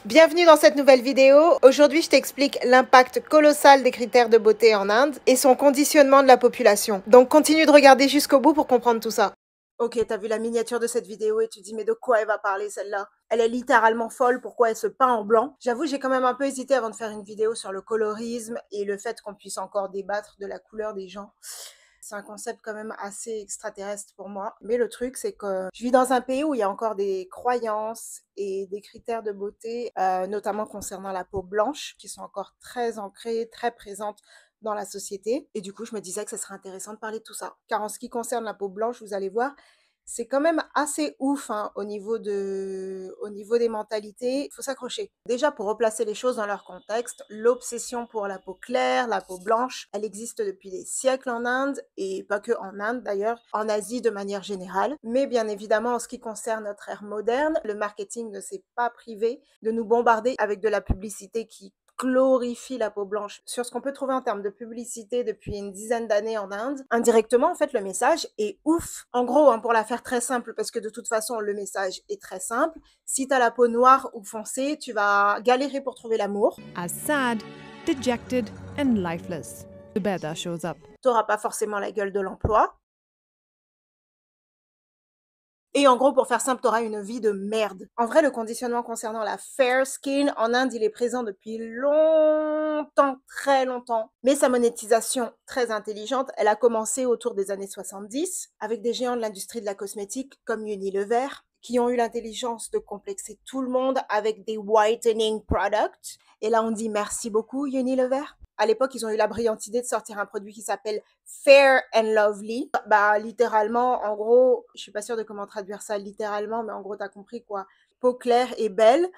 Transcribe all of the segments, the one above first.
Bienvenue dans cette nouvelle vidéo. Aujourd'hui, je t'explique l'impact colossal des critères de beauté en Inde et son conditionnement de la population. Donc, continue de regarder jusqu'au bout pour comprendre tout ça. Ok, t'as vu la miniature de cette vidéo et tu te dis mais de quoi elle va parler celle-là? Elle est littéralement folle, pourquoi elle se peint en blanc? J'avoue, j'ai quand même un peu hésité avant de faire une vidéo sur le colorisme et le fait qu'on puisse encore débattre de la couleur des gens. C'est un concept quand même assez extraterrestre pour moi. Mais le truc, c'est que je vis dans un pays où il y a encore des croyances et des critères de beauté, notamment concernant la peau blanche, qui sont encore très ancrés, très présentes dans la société. Et du coup, je me disais que ce serait intéressant de parler de tout ça. Car en ce qui concerne la peau blanche, vous allez voir, c'est quand même assez ouf hein, au niveau des mentalités. Il faut s'accrocher. Déjà, pour replacer les choses dans leur contexte, l'obsession pour la peau claire, la peau blanche, elle existe depuis des siècles en Inde, et pas que en Inde d'ailleurs, en Asie de manière générale. Mais bien évidemment, en ce qui concerne notre ère moderne, le marketing ne s'est pas privé de nous bombarder avec de la publicité qui glorifie la peau blanche. Sur ce qu'on peut trouver en termes de publicité depuis une dizaine d'années en Inde, indirectement, en fait, le message est ouf. En gros, hein, pour la faire très simple, parce que de toute façon, le message est très simple, si t'as la peau noire ou foncée, tu vas galérer pour trouver l'amour. As sad, dejected, and lifeless, Zubeda shows up. T'auras pas forcément la gueule de l'emploi. Et en gros, pour faire simple, t'auras une vie de merde. En vrai, le conditionnement concernant la fair skin en Inde, il est présent depuis longtemps, très longtemps. Mais sa monétisation très intelligente, elle a commencé autour des années 70 avec des géants de l'industrie de la cosmétique comme Unilever, qui ont eu l'intelligence de complexer tout le monde avec des whitening products. Et là, on dit merci beaucoup, Unilever. À l'époque, ils ont eu la brillante idée de sortir un produit qui s'appelle Fair and Lovely. Bah, littéralement, en gros, je suis pas sûre de comment traduire ça littéralement, mais en gros, t'as compris quoi. Peau claire et belle.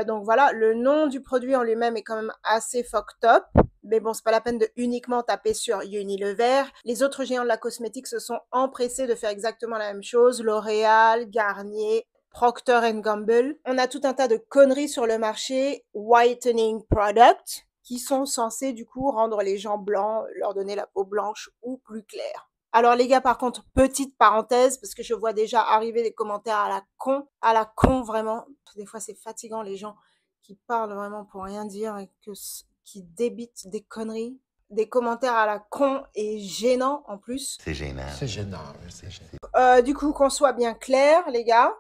Donc voilà, le nom du produit en lui-même est quand même assez fucked up. Mais bon, c'est pas la peine de uniquement taper sur Unilever. Les autres géants de la cosmétique se sont empressés de faire exactement la même chose. L'Oréal, Garnier, Procter Gamble. On a tout un tas de conneries sur le marché. Whitening Product qui sont censés du coup rendre les gens blancs, leur donner la peau blanche ou plus claire. Alors les gars, par contre, petite parenthèse, parce que je vois déjà arriver des commentaires à la con vraiment. Des fois c'est fatigant les gens qui parlent vraiment pour rien dire et qui débitent des conneries. Des commentaires à la con et gênants en plus. C'est gênant. C'est gênant, oui, c'est gênant. Du coup, qu'on soit bien clair, les gars,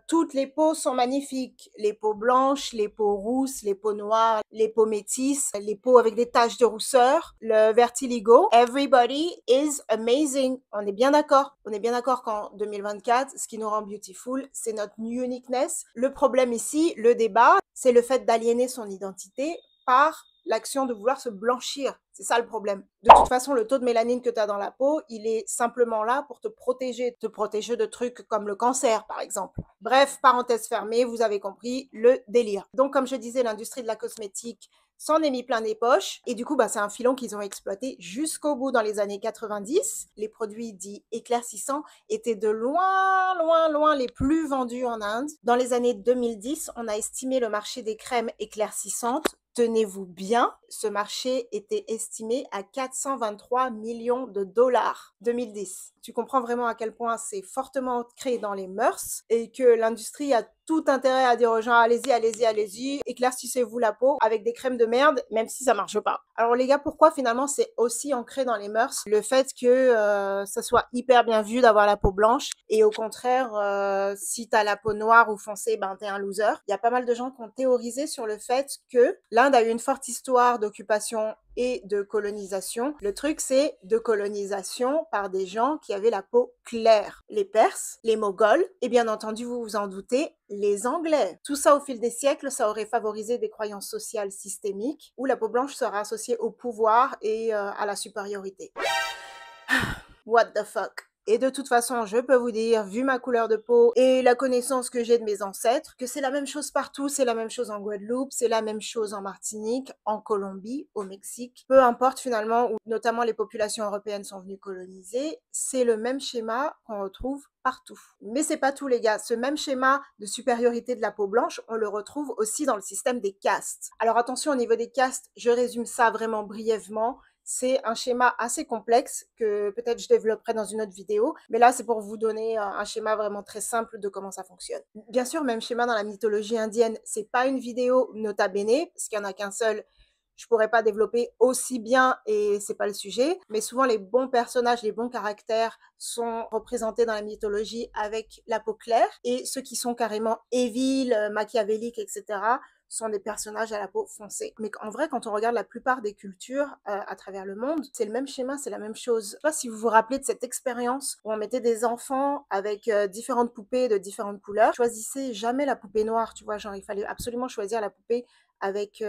toutes les peaux sont magnifiques. Les peaux blanches, les peaux rousses, les peaux noires, les peaux métisses, les peaux avec des taches de rousseur, le vertiligo. Everybody is amazing. On est bien d'accord. On est bien d'accord qu'en 2024, ce qui nous rend beautiful, c'est notre uniqueness. Le problème ici, le débat, c'est le fait d'aliéner son identité par l'action de vouloir se blanchir. C'est ça le problème. De toute façon, le taux de mélanine que tu as dans la peau, il est simplement là pour te protéger de trucs comme le cancer, par exemple. Bref, parenthèse fermée, vous avez compris le délire. Donc, comme je disais, l'industrie de la cosmétique s'en est mis plein des poches. Et du coup, bah, c'est un filon qu'ils ont exploité jusqu'au bout dans les années 90. Les produits dits éclaircissants étaient de loin, loin, loin les plus vendus en Inde. Dans les années 2010, on a estimé le marché des crèmes éclaircissantes. Tenez-vous bien, ce marché était estimé à 423 millions de dollars 2010. Tu comprends vraiment à quel point c'est fortement ancré dans les mœurs et que l'industrie a tout intérêt à dire aux gens allez-y, allez-y, allez-y, éclaircissez-vous la peau avec des crèmes de merde, même si ça marche pas. Alors les gars, pourquoi finalement c'est aussi ancré dans les mœurs le fait que ça soit hyper bien vu d'avoir la peau blanche et au contraire, si t'as la peau noire ou foncée, ben t'es un loser. Il y a pas mal de gens qui ont théorisé sur le fait que l'Inde a eu une forte histoire d'occupation et de colonisation. Le truc, c'est de colonisation par des gens qui avaient la peau claire. Les Perses, les Moghols, et bien entendu, vous vous en doutez, les Anglais. Tout ça, au fil des siècles, ça aurait favorisé des croyances sociales systémiques où la peau blanche serait associée au pouvoir et à la supériorité. What the fuck? Et de toute façon, je peux vous dire, vu ma couleur de peau et la connaissance que j'ai de mes ancêtres, que c'est la même chose partout, c'est la même chose en Guadeloupe, c'est la même chose en Martinique, en Colombie, au Mexique. Peu importe finalement où notamment les populations européennes sont venues coloniser, c'est le même schéma qu'on retrouve partout. Mais c'est pas tout les gars, ce même schéma de supériorité de la peau blanche, on le retrouve aussi dans le système des castes. Alors attention au niveau des castes, je résume ça vraiment brièvement. c'est un schéma assez complexe que peut-être je développerai dans une autre vidéo. Mais là, c'est pour vous donner un schéma vraiment très simple de comment ça fonctionne. Bien sûr, même schéma dans la mythologie indienne, c'est pas une vidéo nota bene, parce qu'il n'y en a qu'un seul. Je pourrais pas développer aussi bien et c'est pas le sujet. Mais souvent, les bons personnages, les bons caractères sont représentés dans la mythologie avec la peau claire. Et ceux qui sont carrément evil, machiavéliques, etc., sont des personnages à la peau foncée. Mais en vrai, quand on regarde la plupart des cultures à travers le monde, c'est le même schéma, c'est la même chose. Je sais pas si vous vous rappelez de cette expérience où on mettait des enfants avec différentes poupées de différentes couleurs. Choisissez jamais la poupée noire, tu vois, genre il fallait absolument choisir la poupée avec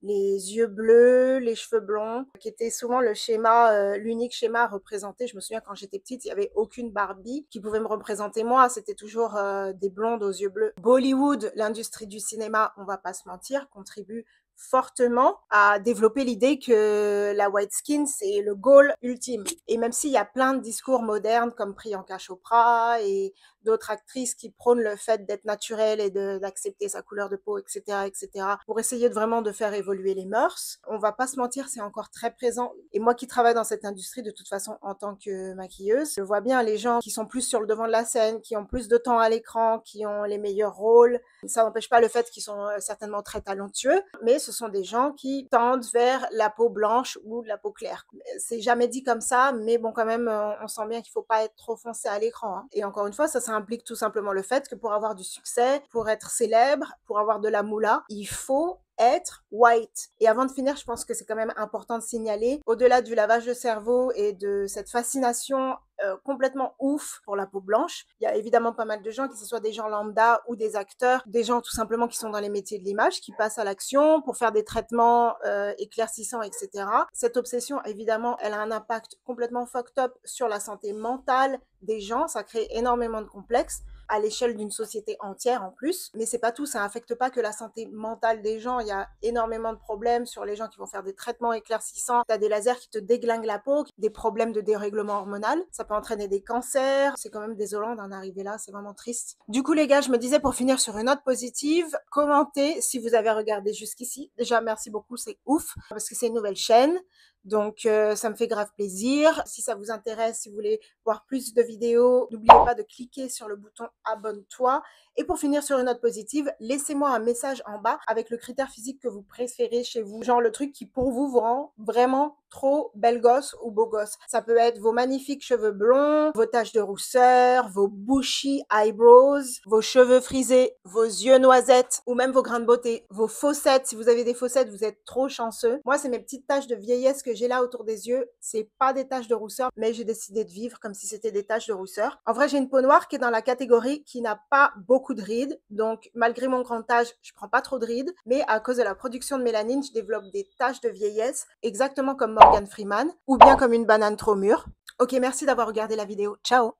les yeux bleus, les cheveux blonds, qui était souvent le schéma, l'unique schéma à représenter. Je me souviens quand j'étais petite, il n'y avait aucune Barbie qui pouvait me représenter moi, c'était toujours des blondes aux yeux bleus. Bollywood, l'industrie du cinéma, on va pas se mentir, contribue fortement à développer l'idée que la white skin, c'est le goal ultime. Et même s'il y a plein de discours modernes comme Priyanka Chopra et d'autres actrices qui prônent le fait d'être naturelle et d'accepter sa couleur de peau, etc., etc., pour essayer vraiment de faire évoluer les mœurs. On va pas se mentir, c'est encore très présent. Et moi qui travaille dans cette industrie de toute façon en tant que maquilleuse, je vois bien les gens qui sont plus sur le devant de la scène, qui ont plus de temps à l'écran, qui ont les meilleurs rôles. Ça n'empêche pas le fait qu'ils sont certainement très talentueux, mais ce sont des gens qui tendent vers la peau blanche ou la peau claire. C'est jamais dit comme ça, mais bon, quand même, on sent bien qu'il faut pas être trop foncé à l'écran, hein. Et encore une fois, ça implique tout simplement le fait que pour avoir du succès, pour être célèbre, pour avoir de la moula, il faut être white. Et avant de finir, je pense que c'est quand même important de signaler, au-delà du lavage de cerveau et de cette fascination complètement ouf pour la peau blanche, il y a évidemment pas mal de gens, que ce soit des gens lambda ou des acteurs, des gens tout simplement qui sont dans les métiers de l'image, qui passent à l'action pour faire des traitements éclaircissants, etc. Cette obsession, évidemment, elle a un impact complètement fucked up sur la santé mentale des gens, ça crée énormément de complexes à l'échelle d'une société entière en plus, mais c'est pas tout, ça affecte pas que la santé mentale des gens, il y a énormément de problèmes sur les gens qui vont faire des traitements éclaircissants, t'as des lasers qui te déglinguent la peau, des problèmes de dérèglement hormonal, ça peut entraîner des cancers, c'est quand même désolant d'en arriver là, c'est vraiment triste. Du coup les gars, je me disais pour finir sur une note positive, commentez si vous avez regardé jusqu'ici, déjà merci beaucoup, c'est ouf, parce que c'est une nouvelle chaîne, donc ça me fait grave plaisir. Si ça vous intéresse, si vous voulez voir plus de vidéos, n'oubliez pas de cliquer sur le bouton abonne-toi. Et pour finir sur une note positive, laissez-moi un message en bas avec le critère physique que vous préférez chez vous. Genre le truc qui pour vous vous rend vraiment trop belle gosse ou beau gosse. Ça peut être vos magnifiques cheveux blonds, vos taches de rousseur, vos bushy eyebrows, vos cheveux frisés, vos yeux noisettes ou même vos grains de beauté, vos fossettes. Si vous avez des fossettes, vous êtes trop chanceux. Moi, c'est mes petites taches de vieillesse que j'ai là autour des yeux. C'est pas des taches de rousseur, mais j'ai décidé de vivre comme si c'était des taches de rousseur. En vrai, j'ai une peau noire qui est dans la catégorie qui n'a pas beaucoup de rides. Donc, malgré mon grand âge, je prends pas trop de rides. Mais à cause de la production de mélanine, je développe des taches de vieillesse, exactement comme Morgan Freeman, ou bien comme une banane trop mûre. Ok, merci d'avoir regardé la vidéo. Ciao!